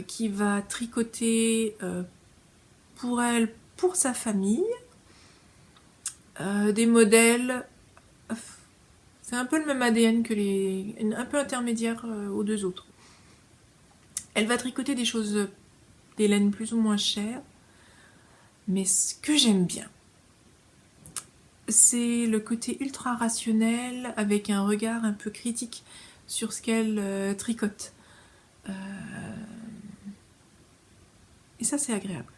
qui va tricoter pour elle, pour sa famille, des modèles. C'est un peu le même ADN que un peu intermédiaire aux deux autres. Elle va tricoter des choses, des laines plus ou moins chères, mais ce que j'aime bien, c'est le côté ultra rationnel avec un regard un peu critique sur ce qu'elle tricote. Et ça, c'est agréable.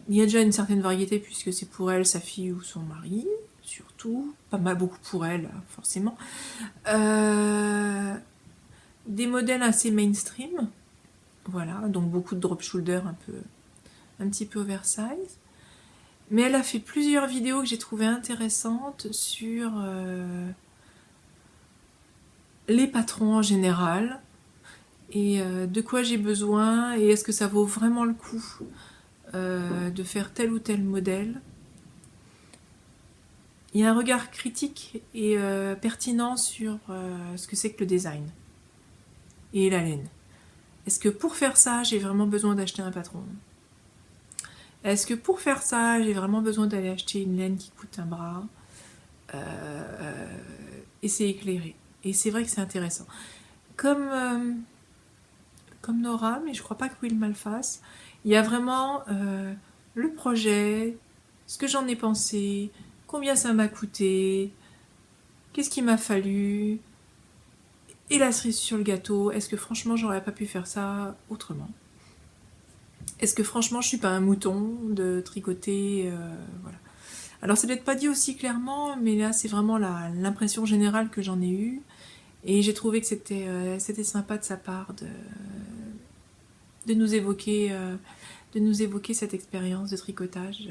Il y a déjà une certaine variété puisque c'est pour elle, sa fille ou son mari, surtout. Pas mal, beaucoup pour elle, forcément. Des modèles assez mainstream. Voilà, donc beaucoup de drop shoulder un petit peu oversize. Mais elle a fait plusieurs vidéos que j'ai trouvées intéressantes sur les patrons en général et de quoi j'ai besoin et est-ce que ça vaut vraiment le coup de faire tel ou tel modèle. Il y a un regard critique et pertinent sur ce que c'est que le design et la laine. Est-ce que pour faire ça, j'ai vraiment besoin d'acheter un patron ? Est-ce que pour faire ça, j'ai vraiment besoin d'aller acheter une laine qui coûte un bras ? Et c'est éclairé. Et c'est vrai que c'est intéressant. Comme Nora, mais je crois pas que Wilma le fasse, il y a vraiment le projet, ce que j'en ai pensé, combien ça m'a coûté, qu'est-ce qu'il m'a fallu, et la cerise sur le gâteau, est-ce que franchement j'aurais pas pu faire ça autrement ? Est-ce que franchement je suis pas un mouton de tricoter, voilà. Alors c'est peut-être pas dit aussi clairement, mais là c'est vraiment l'impression générale que j'en ai eue. Et j'ai trouvé que c'était sympa de sa part de nous évoquer cette expérience de tricotage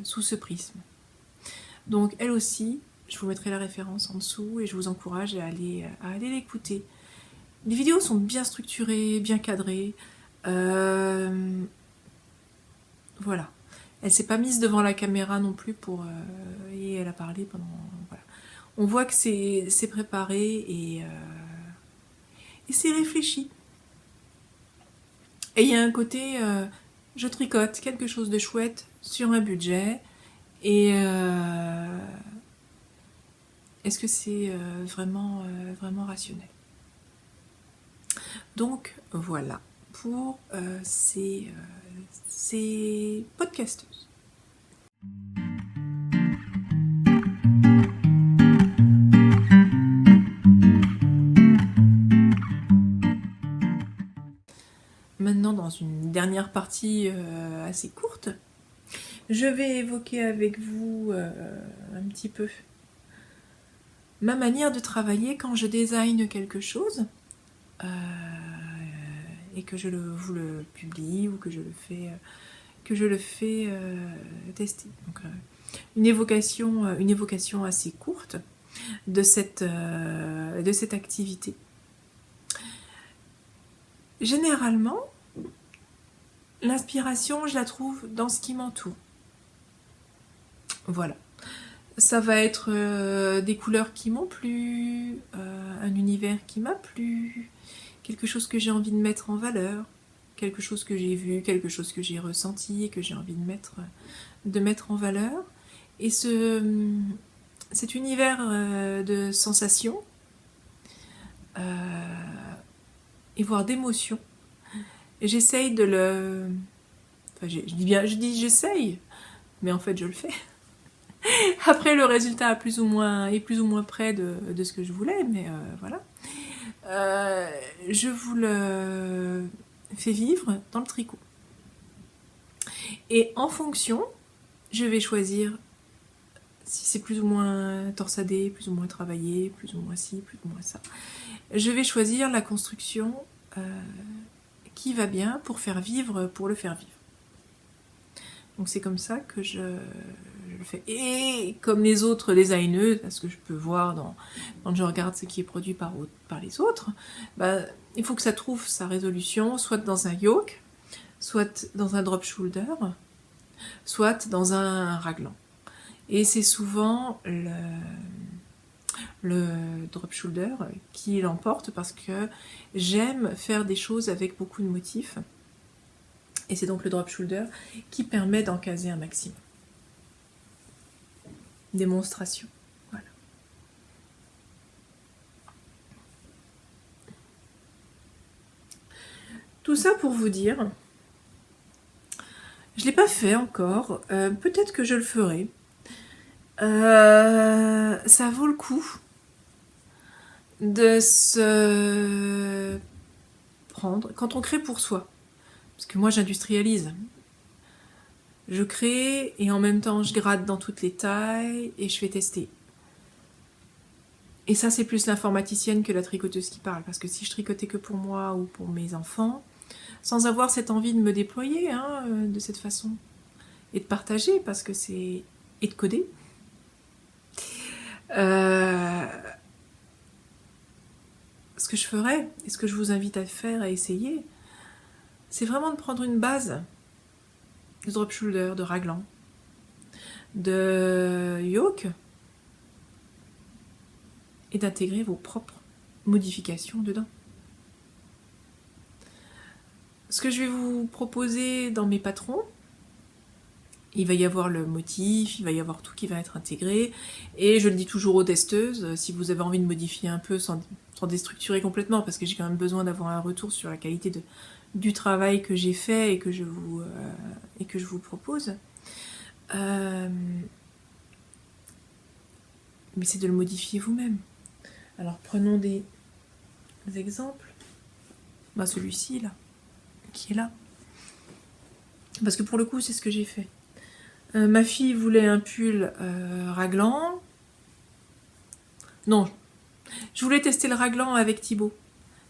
sous ce prisme. Donc elle aussi, je vous mettrai la référence en dessous et je vous encourage à aller l'écouter. Les vidéos sont bien structurées, bien cadrées. Voilà. Elle s'est pas mise devant la caméra non plus et elle a parlé pendant. Voilà. On voit que c'est préparé et c'est réfléchi. Et il y a un côté, je tricote quelque chose de chouette sur un budget. Et est-ce que c'est vraiment rationnel? Donc voilà pour ces podcasteuses. Maintenant, dans une dernière partie assez courte, je vais évoquer avec vous un petit peu ma manière de travailler quand je design quelque chose et que vous le publie ou que je le fais tester. Donc, une évocation assez courte de cette activité. Généralement, l'inspiration, je la trouve dans ce qui m'entoure. Voilà. Ça va être des couleurs qui m'ont plu, un univers qui m'a plu, quelque chose que j'ai envie de mettre en valeur, quelque chose que j'ai vu, quelque chose que j'ai ressenti et que j'ai envie de mettre en valeur. Et cet univers de sensations et voire d'émotions, j'essaye de le... Enfin, je dis j'essaye, mais en fait je le fais. Après, le résultat est plus ou moins près de ce que je voulais, mais voilà. Je vous le fais vivre dans le tricot. Et en fonction, je vais choisir si c'est plus ou moins torsadé, plus ou moins travaillé, plus ou moins ci, plus ou moins ça. Je vais choisir la construction qui va bien pour le faire vivre. Donc c'est comme ça que je le fais. Et comme les autres designeuses, parce que je peux voir quand je regarde ce qui est produit par les autres, il faut que ça trouve sa résolution, soit dans un yoke, soit dans un drop shoulder, soit dans un raglan. Et c'est souvent le drop shoulder qui l'emporte parce que j'aime faire des choses avec beaucoup de motifs. Et c'est donc le drop shoulder qui permet d'en caser un maximum. Démonstration. Voilà. Tout ça pour vous dire, je ne l'ai pas fait encore, peut-être que je le ferai. Ça vaut le coup de se prendre, quand on crée pour soi, parce que moi j'industrialise, je crée et en même temps je gratte dans toutes les tailles et je fais tester. Et ça c'est plus l'informaticienne que la tricoteuse qui parle, parce que si je tricotais que pour moi ou pour mes enfants, sans avoir cette envie de me déployer de cette façon, et de partager, parce que c'est... et de coder, ce que je ferais, et ce que je vous invite à faire, à essayer, c'est vraiment de prendre une base de drop shoulder, de raglan, de yoke, et d'intégrer vos propres modifications dedans. Ce que je vais vous proposer dans mes patrons, il va y avoir le motif, il va y avoir tout qui va être intégré, et je le dis toujours aux testeuses, si vous avez envie de modifier un peu sans déstructurer complètement, parce que j'ai quand même besoin d'avoir un retour sur la qualité du travail que j'ai fait et que je vous propose. Mais c'est de le modifier vous-même. Alors prenons des exemples. Celui-ci là, qui est là. Parce que pour le coup, c'est ce que j'ai fait. Ma fille voulait un pull raglan. Non, je voulais tester le raglan avec Thibaut,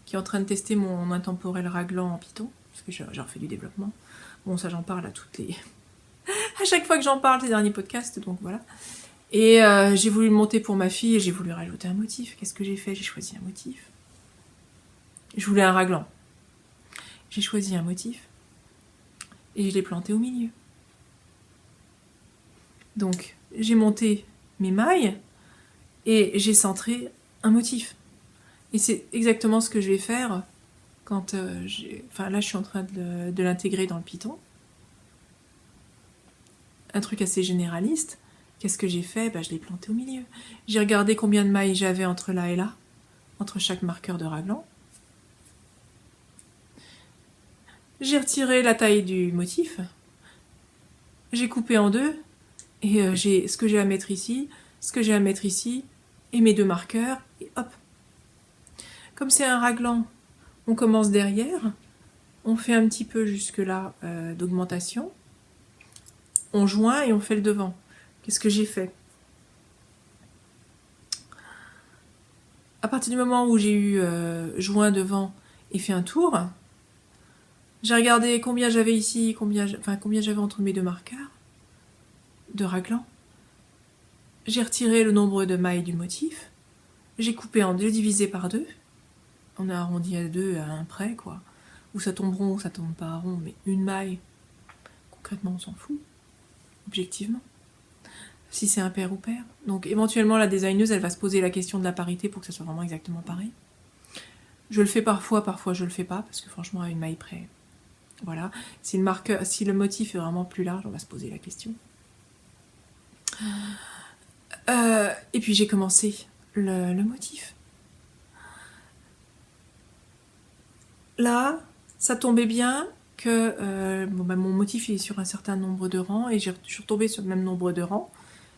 qui est en train de tester mon intemporel raglan en Python, parce que j'ai refait du développement. Bon, ça j'en parle à toutes les... à chaque fois que j'en parle, ces derniers podcasts, donc voilà. Et j'ai voulu le monter pour ma fille et j'ai voulu rajouter un motif. Qu'est-ce que j'ai fait? J'ai choisi un motif. Je voulais un raglan. J'ai choisi un motif et je l'ai planté au milieu. Donc, j'ai monté mes mailles et j'ai centré un motif. Et c'est exactement ce que je vais faire quand Enfin, là, je suis en train de l'intégrer dans le Python. Un truc assez généraliste. Qu'est-ce que j'ai fait? Je l'ai planté au milieu. J'ai regardé combien de mailles j'avais entre là et là, entre chaque marqueur de raglan. J'ai retiré la taille du motif. J'ai coupé en deux. Et j'ai ce que j'ai à mettre ici, ce que j'ai à mettre ici, et mes 2 marqueurs, et hop. Comme c'est un raglan, on commence derrière, on fait un petit peu jusque là d'augmentation, on joint et on fait le devant. Qu'est-ce que j'ai fait? À partir du moment où j'ai eu joint devant et fait un tour, j'ai regardé combien j'avais ici, combien j'avais entre mes 2 marqueurs de raglan. J'ai retiré le nombre de mailles du motif, j'ai coupé en deux, divisé par 2. On a arrondi à 2 à 1 près, quoi. Ou ça tombe rond, ou ça tombe pas rond, mais une maille, concrètement, on s'en fout, objectivement. Si c'est impair ou pair. Donc éventuellement, la designeuse, elle va se poser la question de la parité pour que ça soit vraiment exactement pareil. Je le fais parfois je le fais pas, parce que franchement, à une maille près, voilà. Si le motif est vraiment plus large, on va se poser la question. Et puis j'ai commencé le motif. Là, ça tombait bien que mon motif est sur un certain nombre de rangs et je suis retombée sur le même nombre de rangs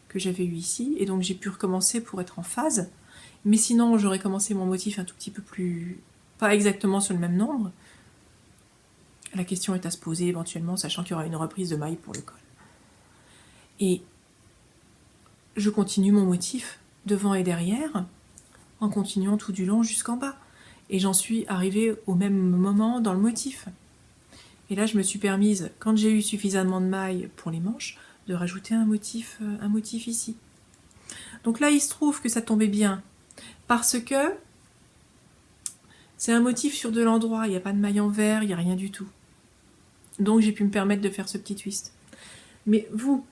que j'avais eu ici, et donc j'ai pu recommencer pour être en phase. Mais sinon, j'aurais commencé mon motif un tout petit peu plus... pas exactement sur le même nombre. La question est à se poser éventuellement, sachant qu'il y aura une reprise de maille pour le col. Et je continue mon motif devant et derrière, en continuant tout du long jusqu'en bas. Et j'en suis arrivée au même moment dans le motif. Et là, je me suis permise, quand j'ai eu suffisamment de mailles pour les manches, de rajouter un motif ici. Donc là, il se trouve que ça tombait bien, parce que c'est un motif sur de l'endroit, il n'y a pas de maille en vert, il n'y a rien du tout. Donc j'ai pu me permettre de faire ce petit twist. Mais vous,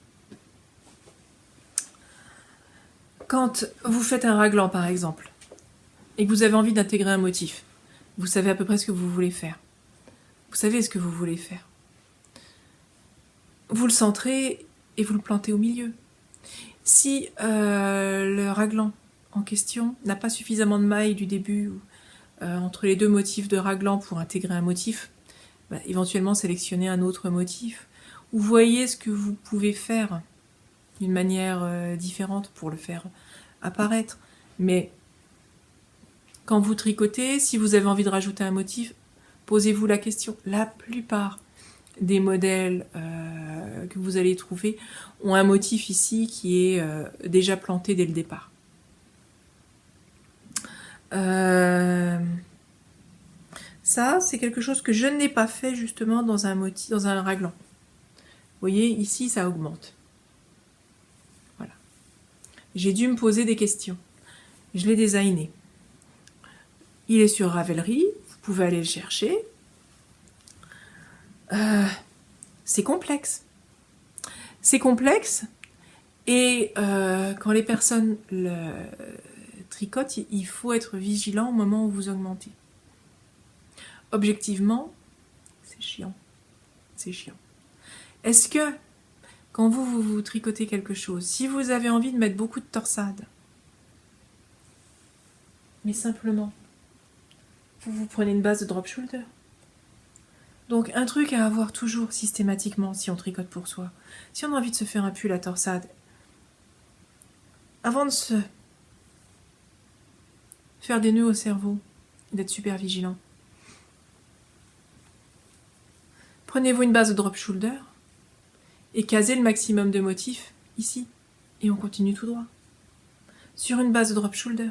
quand vous faites un raglan par exemple, et que vous avez envie d'intégrer un motif, vous savez à peu près ce que vous voulez faire. Vous savez ce que vous voulez faire. Vous le centrez et vous le plantez au milieu. Si le raglan en question n'a pas suffisamment de mailles du début entre les 2 motifs de raglan pour intégrer un motif, éventuellement sélectionner un autre motif, ou voyez ce que vous pouvez faire d'une manière différente pour le faire apparaître. Mais quand vous tricotez, si vous avez envie de rajouter un motif, posez-vous la question. La plupart des modèles que vous allez trouver ont un motif ici qui est déjà planté dès le départ. Ça, c'est quelque chose que je n'ai pas fait justement dans un motif, dans un raglan. Vous voyez, ici, ça augmente. Voilà. J'ai dû me poser des questions. Je l'ai designé. Il est sur Ravelry, vous pouvez aller le chercher. C'est complexe. C'est complexe, et quand les personnes le tricotent, il faut être vigilant au moment où vous augmentez. Objectivement, c'est chiant. C'est chiant. Est-ce que, quand vous tricotez quelque chose, si vous avez envie de mettre beaucoup de torsade, mais simplement, vous prenez une base de drop shoulder. Donc un truc à avoir toujours systématiquement si on tricote pour soi. Si on a envie de se faire un pull à torsade, avant de se faire des nœuds au cerveau, d'être super vigilant. Prenez-vous une base de drop shoulder et casez le maximum de motifs ici. Et on continue tout droit. Sur une base de drop shoulder.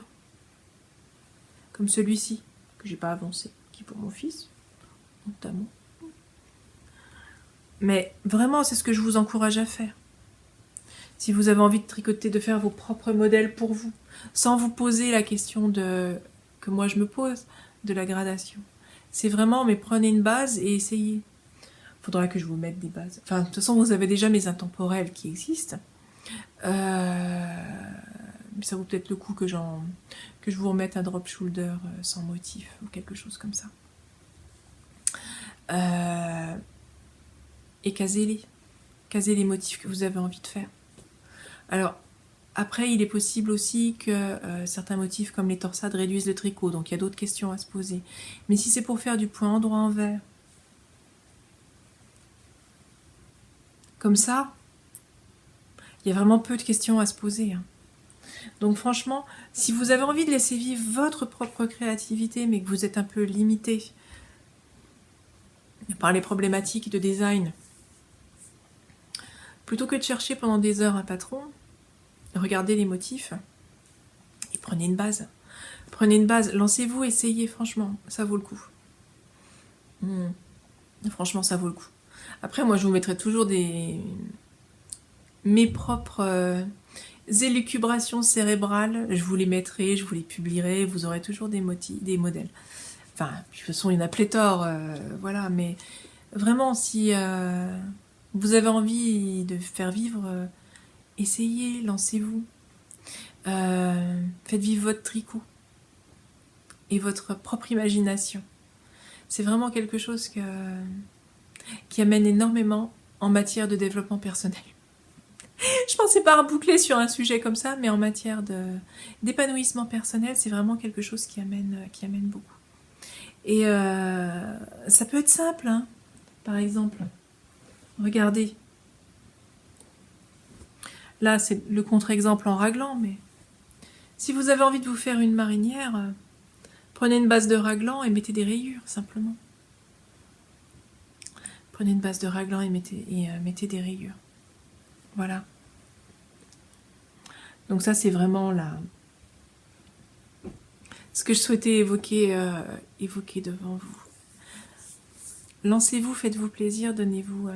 Comme celui-ci, que j'ai pas avancé, qui est pour mon fils, notamment. Mais vraiment, c'est ce que je vous encourage à faire. Si vous avez envie de tricoter, de faire vos propres modèles pour vous, sans vous poser la question que moi je me pose, de la gradation. C'est vraiment, mais prenez une base et essayez. Faudra que je vous mette des bases. Enfin, de toute façon, vous avez déjà mes intemporels qui existent. Ça vaut peut-être le coup que je vous remette un drop shoulder sans motif ou quelque chose comme ça. Et casez les motifs que vous avez envie de faire. Alors, après, il est possible aussi que certains motifs comme les torsades réduisent le tricot, donc il y a d'autres questions à se poser. Mais si c'est pour faire du point endroit envers, comme ça, il y a vraiment peu de questions à se poser. Hein. Donc franchement, si vous avez envie de laisser vivre votre propre créativité, mais que vous êtes un peu limité par les problématiques de design, plutôt que de chercher pendant des heures un patron, regardez les motifs et prenez une base. Prenez une base, lancez-vous, essayez, franchement, ça vaut le coup. Franchement, ça vaut le coup. Après, moi, je vous mettrai toujours mes propres élucubrations cérébrales. Je vous les mettrai, je vous les publierai. Vous aurez toujours des modèles. Enfin, de toute façon, il y en a pléthore, voilà. Mais vraiment, si vous avez envie de faire vivre, essayez, lancez-vous. Faites vivre votre tricot et votre propre imagination. C'est vraiment quelque chose qui amène énormément en matière de développement personnel. Je pensais pas reboucler sur un sujet comme ça, mais en matière d'épanouissement personnel, c'est vraiment quelque chose qui amène beaucoup. Et ça peut être simple, hein. Par exemple, regardez. Là, c'est le contre-exemple en raglan, mais si vous avez envie de vous faire une marinière, prenez une base de raglan et mettez des rayures, simplement. Prenez une base de raglan et mettez des rayures. Voilà. Donc ça, c'est vraiment ce que je souhaitais évoquer devant vous. Lancez-vous, faites-vous plaisir, donnez-vous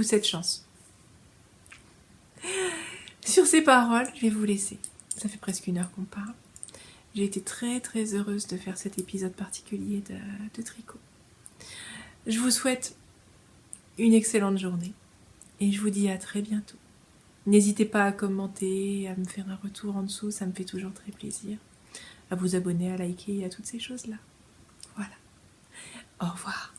cette chance. Sur ces paroles, je vais vous laisser. Ça fait presque 1 heure qu'on parle. J'ai été très très heureuse de faire cet épisode particulier de tricot. Je vous souhaite une excellente journée et je vous dis à très bientôt. N'hésitez pas à commenter, à me faire un retour en dessous, ça me fait toujours très plaisir. À vous abonner, à liker et à toutes ces choses-là. Voilà. Au revoir.